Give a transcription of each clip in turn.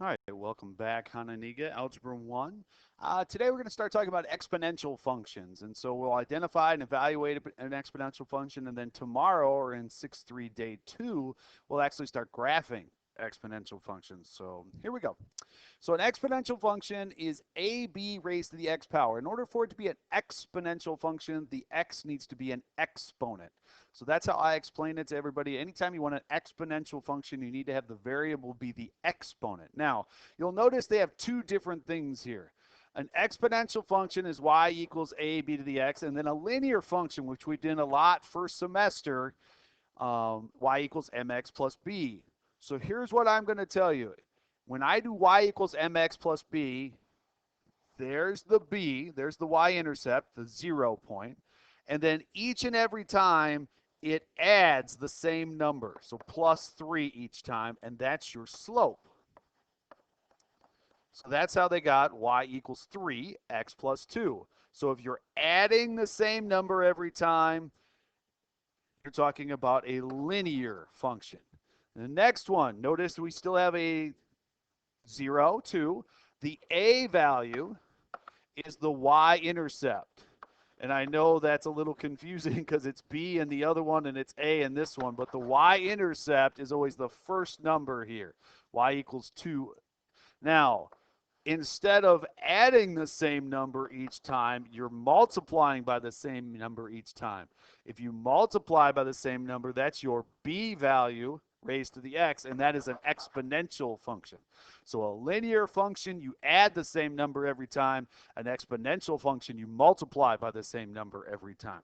All right, welcome back, Hononegah Algebra I. Today we're going to start talking about exponential functions. And so we'll identify and evaluate an exponential function, and then tomorrow, or in 6.3 day 2, we'll actually start graphing exponential functions. So here we go. So an exponential function is ab raised to the x power. In order for it to be an exponential function, the x needs to be an exponent. So that's how I explain it to everybody. Anytime you want an exponential function, you need to have the variable be the exponent. Now, you'll notice they have two different things here. An exponential function is y equals ab to the x, and then a linear function, which we did a lot first semester, y equals mx plus b. So here's what I'm going to tell you. When I do y equals mx plus b, there's the b, there's the y-intercept, the 0 point, and then each and every time it adds the same number, so plus 3 each time, and that's your slope. So that's how they got y equals 3, x plus 2. So if you're adding the same number every time, you're talking about a linear function. The next one, notice we still have a 0, 2. The a value is the y-intercept. And I know that's a little confusing because it's b in the other one and it's a in this one, but the y-intercept is always the first number here, y equals 2. Now, instead of adding the same number each time, you're multiplying by the same number each time. If you multiply by the same number, that's your b value raised to the x, and that is an exponential function. So a linear function, you add the same number every time. An exponential function, you multiply by the same number every time.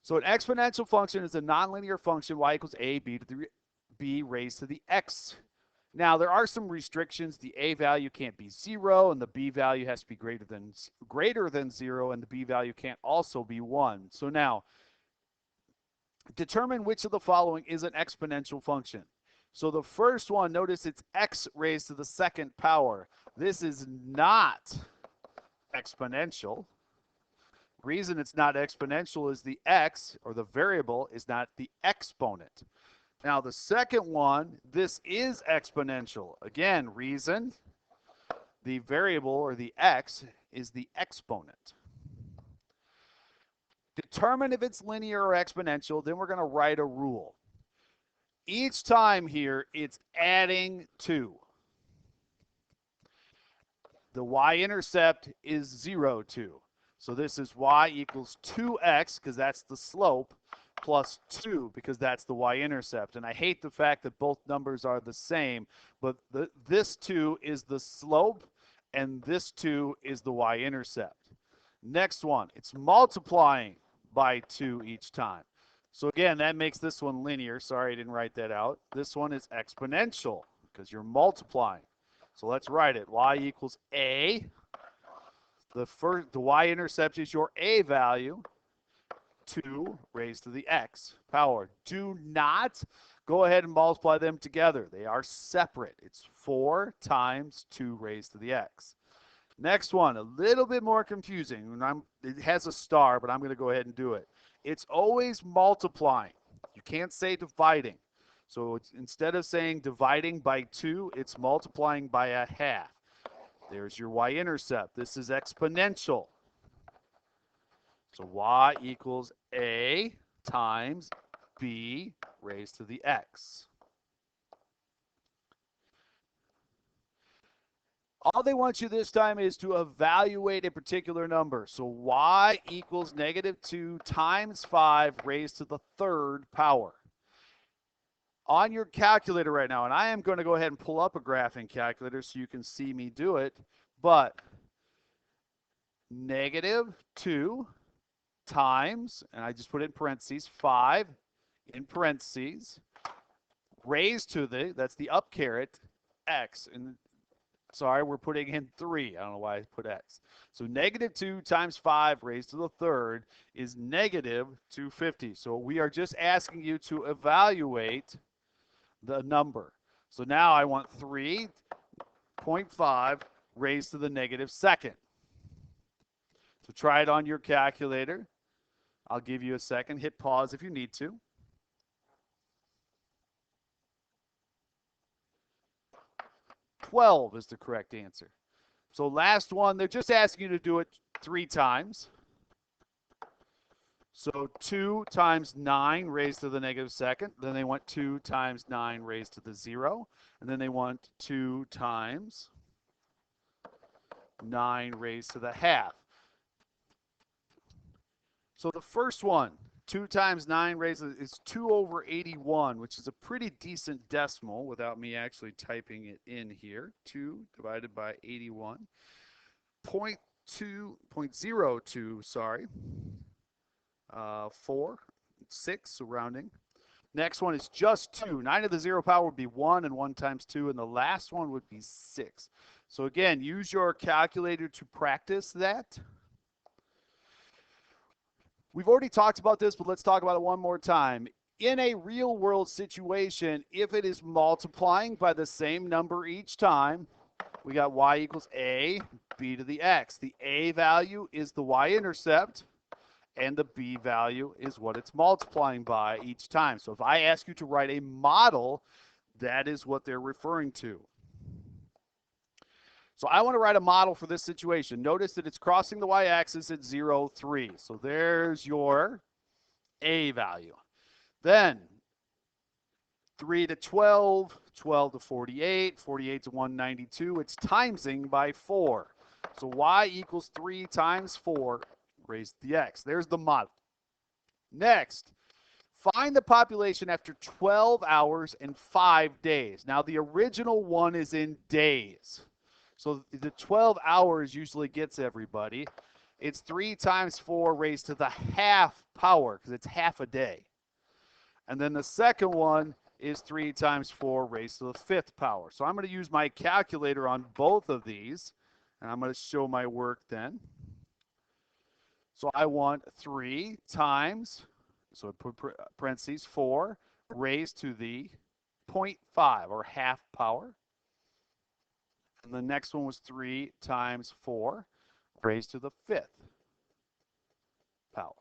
So an exponential function is a nonlinear function, y equals a b to the b raised to the x. Now, there are some restrictions. The a value can't be 0, and the b value has to be greater than 0, and the b value can't also be 1. So now, determine which of the following is an exponential function. So the first one, notice it's x raised to the second power. This is not exponential. Reason it's not exponential is the x, or the variable, is not the exponent. Now the second one, this is exponential. Again, reason the variable, or the x, is the exponent. Determine if it's linear or exponential, then we're going to write a rule. Each time here, it's adding 2. The y-intercept is 0, 2. So this is y equals 2x, because that's the slope, plus 2, because that's the y-intercept. And I hate the fact that both numbers are the same, but this 2 is the slope, and this 2 is the y-intercept. Next one, it's multiplying by 2 each time. So again, that makes this one linear. Sorry, I didn't write that out. This one is exponential because you're multiplying. So let's write it. Y equals a. The y-intercept is your a value, 2 raised to the x power. Do not go ahead and multiply them together. They are separate. It's 4 times 2 raised to the x. Next one, a little bit more confusing. It has a star, but I'm going to go ahead and do it. It's always multiplying. You can't say dividing. So instead of saying dividing by 2, it's multiplying by a half. There's your y-intercept. This is exponential. So y equals a times b raised to the x. All they want you this time is to evaluate a particular number. So y equals negative 2 times 5 raised to the third power. On your calculator right now, and I am going to go ahead and pull up a graphing calculator so you can see me do it, but negative 2 times, and I just put it in parentheses, 5 in parentheses, raised to that's the up caret, x, and sorry, we're putting in 3. I don't know why I put x. So negative 2 times 5 raised to the third is negative 250. So we are just asking you to evaluate the number. So now I want 3.5 raised to the negative second. So try it on your calculator. I'll give you a second. Hit pause if you need to. 12 is the correct answer. So last one, they're just asking you to do it 3 times. So 2 times 9 raised to the negative second. Then they want 2 times 9 raised to the 0. And then they want 2 times 9 raised to the half. So the first one, 2 times 9 raised to, is 2 over 81, which is a pretty decent decimal without me actually typing it in here. 2 divided by 81. 0.02, sorry. 4, 6, so rounding. Next one is just 2. 9 to the 0 power would be 1, and 1 times 2, and the last one would be 6. So again, use your calculator to practice that. We've already talked about this, but let's talk about it one more time. In a real world situation, if it is multiplying by the same number each time, we got y equals a, b to the x. The a value is the y-intercept, and the b value is what it's multiplying by each time. So if I ask you to write a model, that is what they're referring to. So I want to write a model for this situation. Notice that it's crossing the y-axis at 0, 3. So there's your a value. Then 3 to 12, 12 to 48, 48 to 192. It's timesing by 4. So y equals 3 times 4 raised to the x. There's the model. Next, find the population after 12 hours and 5 days. Now, the original one is in days. So the 12 hours usually gets everybody. It's 3 times 4 raised to the half power, because it's half a day. And then the second one is 3 times 4 raised to the fifth power. So I'm going to use my calculator on both of these, and I'm going to show my work then. So I want 3 times, so I put parentheses, 4 raised to the 0.5, or half power. And the next one was 3 times 4 raised to the fifth power.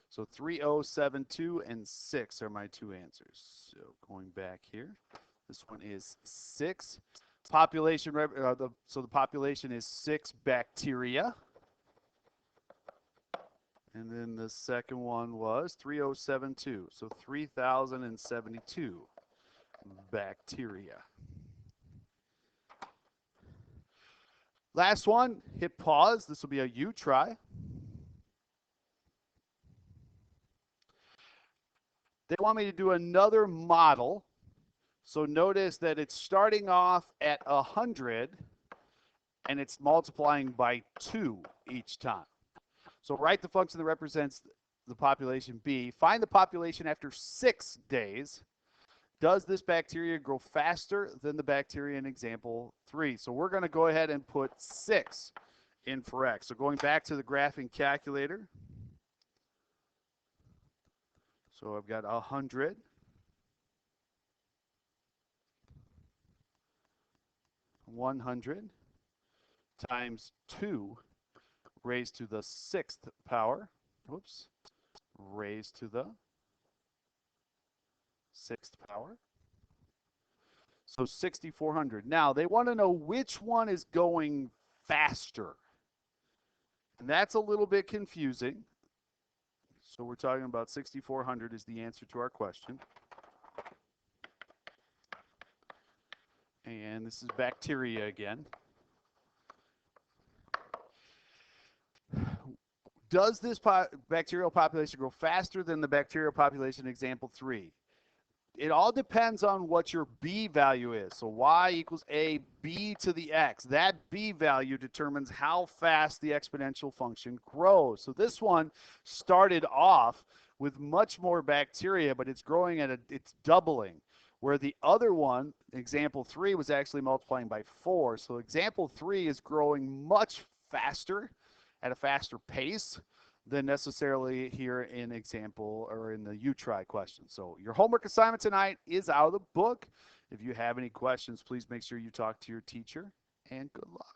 So 3072 and 6 are my two answers. So going back here, this one is 6. Population, so the population is 6 bacteria. And then the second one was 3072, so 3072 bacteria. Last one, hit pause. This will be a U try. They want me to do another model. So notice that it's starting off at 100 and it's multiplying by 2 each time. So write the function that represents the population B. Find the population after 6 days. Does this bacteria grow faster than the bacteria in example 3? So we're going to go ahead and put 6 in for X. So going back to the graphing calculator. So I've got 100. 100 times 2 raised to the 6th power. Whoops. Raised to the 6th power. So 6,400. Now, they want to know which one is going faster. And that's a little bit confusing. So we're talking about 6,400 is the answer to our question. And this is bacteria again. Does this bacterial population grow faster than the bacterial population in example 3? It all depends on what your B value is. So y equals a b to the x. That B value determines how fast the exponential function grows. So this one started off with much more bacteria, but it's growing at it's doubling. Where the other one, example 3, was actually multiplying by 4. So example 3 is growing much faster, at a faster pace than necessarily here in example or in the U-Try question. So your homework assignment tonight is out of the book. If you have any questions, please make sure you talk to your teacher, and good luck.